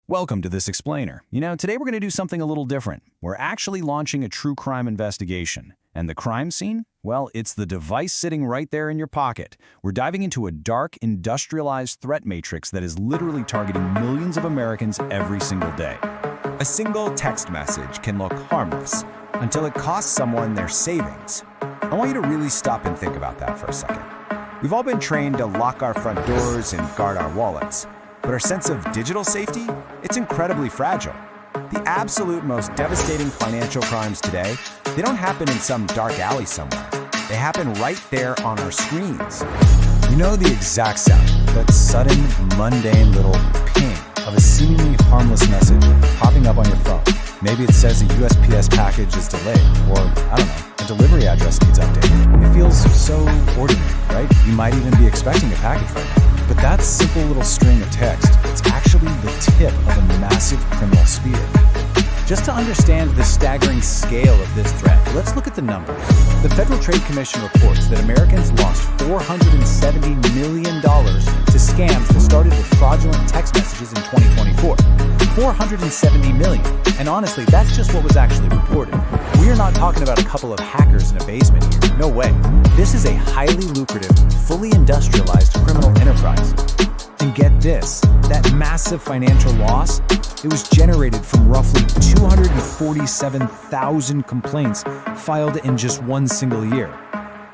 Welcome to this explainer. Today we're going to do something a little different. We're actually launching a true crime investigation. And the crime scene? Well, it's the device sitting right there in your pocket. We're diving into a dark, industrialized threat matrix that is literally targeting millions of Americans every single day. A single text message can look harmless until it costs someone their savings. I want you to really stop and think about that for a second. We've all been trained to lock our front doors and guard our wallets. But our sense of digital safety, it's incredibly fragile. The absolute most devastating financial crimes today, they don't happen in some dark alley somewhere. They happen right there on our screens. You know the exact sound, that sudden, mundane little ping of a seemingly harmless message popping up on your phone. Maybe it says a USPS package is delayed, or, I don't know, a delivery address needs updating. It feels so ordinary, right? You might even be expecting a package right now. But that simple little string of text, it's actually the tip of a massive criminal spear. Just to understand the staggering scale of this threat, let's look at the numbers. The Federal Trade Commission reports that Americans lost $470 million to scams that started with fraudulent text messages in 2024. $470 million. And honestly, that's just what was actually reported. We are not talking about a couple of hackers in a basement here. No way. This is a highly lucrative, fully industrialized criminal enterprise. And get this, that massive financial loss, it was generated from roughly 247,000 complaints filed in just one single year.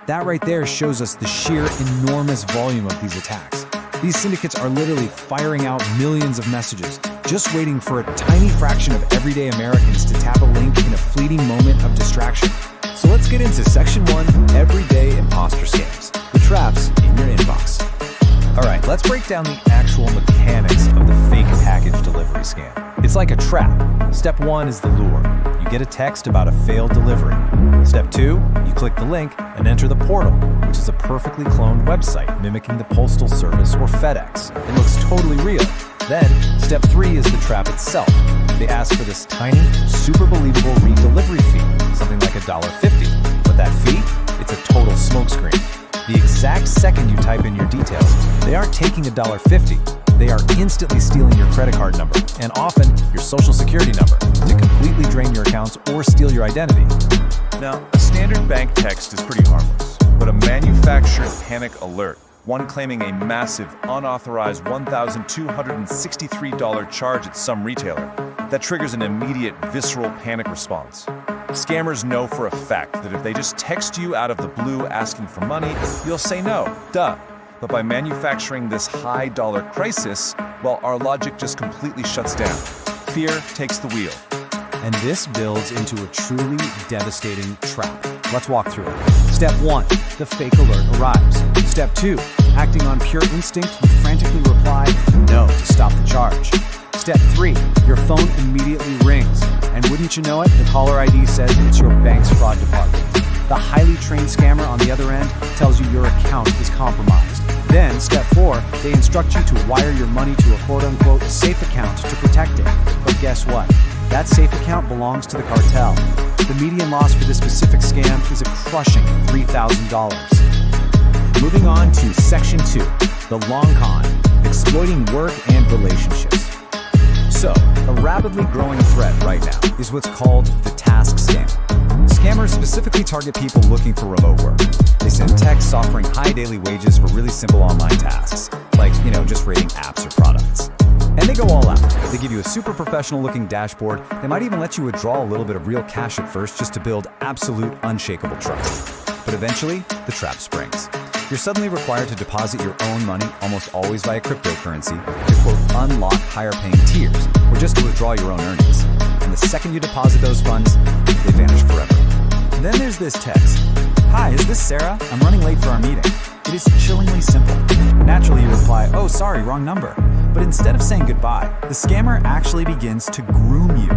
That right there shows us the sheer enormous volume of these attacks. These syndicates are literally firing out millions of messages, just waiting for a tiny fraction of everyday Americans to tap a link in a fleeting moment of distraction. So let's get into Section 1, Everyday Imposter Scams, the traps in your inbox. All right, let's break down the actual mechanics of the fake package delivery scam. It's like a trap. Step 1 is the lure. You get a text about a failed delivery. Step 2, you click the link and enter the portal, which is a perfectly cloned website mimicking the Postal Service or FedEx. It looks totally real. Then, step 3 is the trap itself. They ask for this tiny, super believable redelivery fee, something like $1.50. But that fee, it's a total smokescreen. The exact second you type in your details, they aren't taking $1.50. They are instantly stealing your credit card number, and often your social security number, to completely drain your accounts or steal your identity. Now, a standard bank text is pretty harmless, but a manufactured panic alert, one claiming a massive, unauthorized $1,263 charge at some retailer, that triggers an immediate, visceral panic response. Scammers know for a fact that if they just text you out of the blue asking for money, you'll say no, duh. But by manufacturing this high-dollar crisis, well, our logic just completely shuts down. Fear takes the wheel. And this builds into a truly devastating trap. Let's walk through it. Step 1, the fake alert arrives. Step 2, acting on pure instinct, you frantically reply no to stop the charge. Step 3, your phone immediately rings. And wouldn't you know it, the caller ID says it's your bank's fraud department. The highly trained scammer on the other end tells you your account is compromised. Then, step 4, they instruct you to wire your money to a quote-unquote safe account to protect it. But guess what? That safe account belongs to the cartel. The median loss for this specific scam is a crushing $3,000. Moving on to Section 2, the long con, exploiting work and relationships. So, a rapidly growing threat right now is what's called the task scam. Scammers specifically target people looking for remote work. They send texts offering high daily wages for really simple online tasks, like, just rating apps or products. And they go all out. They give you a super professional looking dashboard. They might even let you withdraw a little bit of real cash at first just to build absolute unshakable trust. But eventually, the trap springs. You're suddenly required to deposit your own money, almost always via cryptocurrency, to quote unlock higher paying tiers, or just to withdraw your own earnings. And the second you deposit those funds, they vanish forever. And then there's this text. Hi, is this Sarah? I'm running late for our meeting. It is chillingly simple. Naturally, you reply, oh, sorry, wrong number. But instead of saying goodbye, the scammer actually begins to groom you.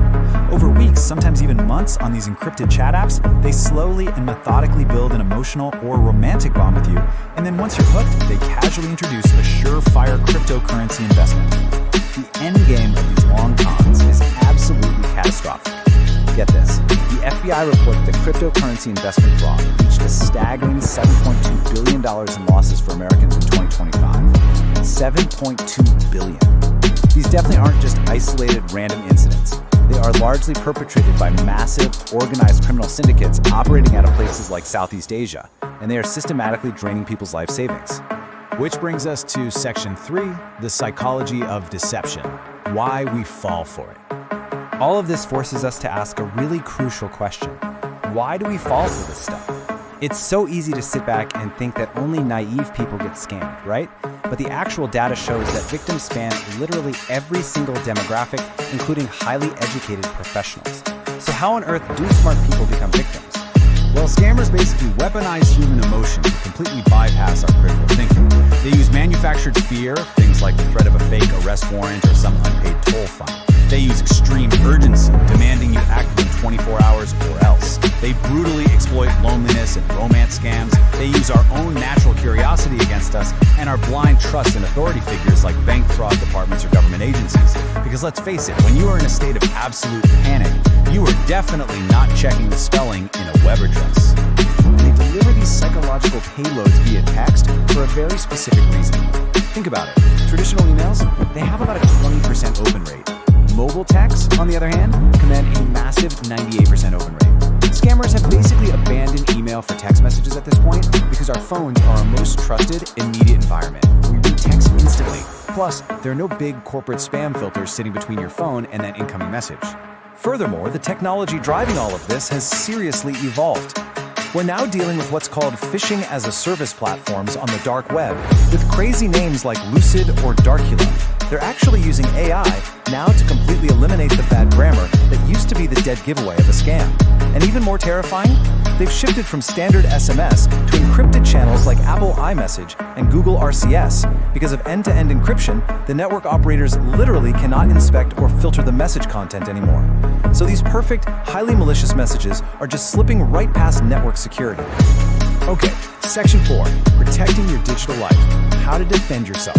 Over weeks, sometimes even months on these encrypted chat apps, they slowly and methodically build an emotional or romantic bond with you. And then once you're hooked, they casually introduce a surefire cryptocurrency investment. The end game of these long cons is absolutely catastrophic. Get this, the FBI reported that cryptocurrency investment fraud reached a staggering $7.2 billion in losses for Americans in 2025. $7.2 billion. These definitely aren't just isolated random incidents. They are largely perpetrated by massive, organized criminal syndicates operating out of places like Southeast Asia, and they are systematically draining people's life savings. Which brings us to Section 3, the psychology of deception, why we fall for it. All of this forces us to ask a really crucial question. Why do we fall for this stuff? It's so easy to sit back and think that only naive people get scammed, right? But the actual data shows that victims span literally every single demographic, including highly educated professionals. So how on earth do smart people become victims? Well, scammers basically weaponize human emotion to completely bypass our critical thinking. They use manufactured fear, things like the threat of a fake arrest warrant or some unpaid toll fine. They use extreme urgency, demanding you act within 24 hours or else. They brutally exploit loneliness and romance scams. They use our own natural curiosity against us and our blind trust in authority figures like bank fraud departments or government agencies. Because let's face it, when you are in a state of absolute panic, you are definitely not checking the spelling in a web address. They deliver these psychological payloads via text for a very specific reason. Think about it. Traditional emails, they have about a 20% open rate. Mobile texts, on the other hand, command a massive 98% open rate. Scammers have basically abandoned email for text messages at this point because our phones are our most trusted immediate environment. We read text instantly. Plus, there are no big corporate spam filters sitting between your phone and that incoming message. Furthermore, the technology driving all of this has seriously evolved. We're now dealing with what's called Phishing-as-a-Service platforms on the dark web with crazy names like Lucid or Darkula. They're actually using AI now to completely eliminate the bad grammar that used to be the dead giveaway of a scam. And even more terrifying, they've shifted from standard SMS to encrypted channels like Apple iMessage and Google RCS. Because of end-to-end encryption, the network operators literally cannot inspect or filter the message content anymore. So these perfect, highly malicious messages are just slipping right past network security. Okay, Section 4, protecting your digital life, how to defend yourself.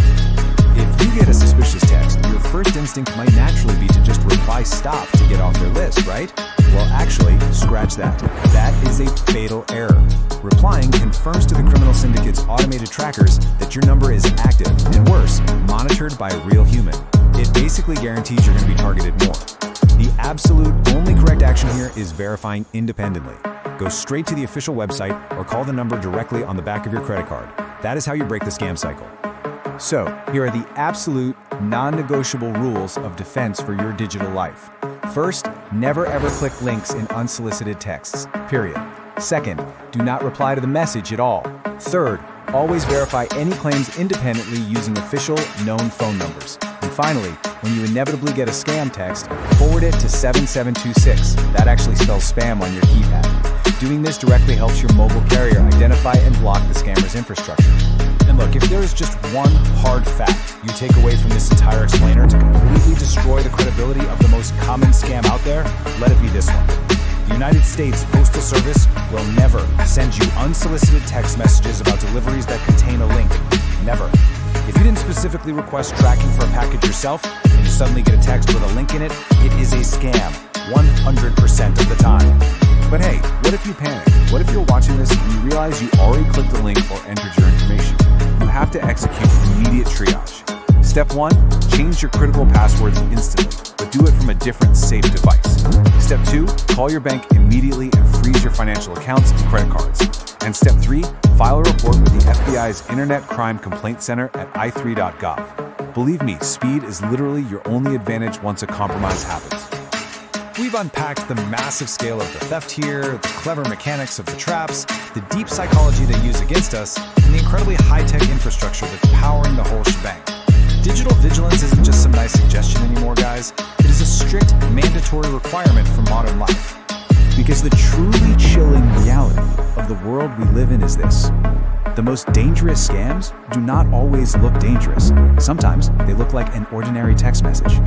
If you get a suspicious text, your first instinct might naturally be to just reply stop to get off their list, right? Well, actually, scratch that. That is a fatal error. Replying confirms to the criminal syndicate's automated trackers that your number is active, and worse, monitored by a real human. It basically guarantees you're going to be targeted more. The absolute only correct action here is verifying independently. Go straight to the official website or call the number directly on the back of your credit card. That is how you break the scam cycle. So, here are the absolute, non-negotiable rules of defense for your digital life. First, never ever click links in unsolicited texts, period. Second, do not reply to the message at all. Third, always verify any claims independently using official, known phone numbers. And finally, when you inevitably get a scam text, forward it to 7726. That actually spells spam on your keypad. Doing this directly helps your mobile carrier identify and block the scammer's infrastructure. And look, if there is just one hard fact you take away from this entire explainer to completely destroy the credibility of the most common scam out there, let it be this one. The United States Postal Service will never send you unsolicited text messages about deliveries that contain a link. Never. If you didn't specifically request tracking for a package yourself, and you suddenly get a text with a link in it, it is a scam, 100% of the time. But hey, what if you panic? What if you're watching this and you realize you already clicked the link or entered your information? You have to execute immediate triage. Step 1, change your critical passwords instantly, but do it from a different safe device. Step 2, call your bank immediately and freeze your financial accounts and credit cards. And step 3, file a report with the FBI's Internet Crime Complaint Center at i3.gov. Believe me, speed is literally your only advantage once a compromise happens. We've unpacked the massive scale of the theft here, the clever mechanics of the traps, the deep psychology they use against us, and the incredibly high-tech infrastructure that's powering the whole shebang. Digital vigilance isn't just some nice suggestion anymore, guys. It is a strict, mandatory requirement for modern life. Because the truly chilling reality of the world we live in is this. The most dangerous scams do not always look dangerous. Sometimes they look like an ordinary text message.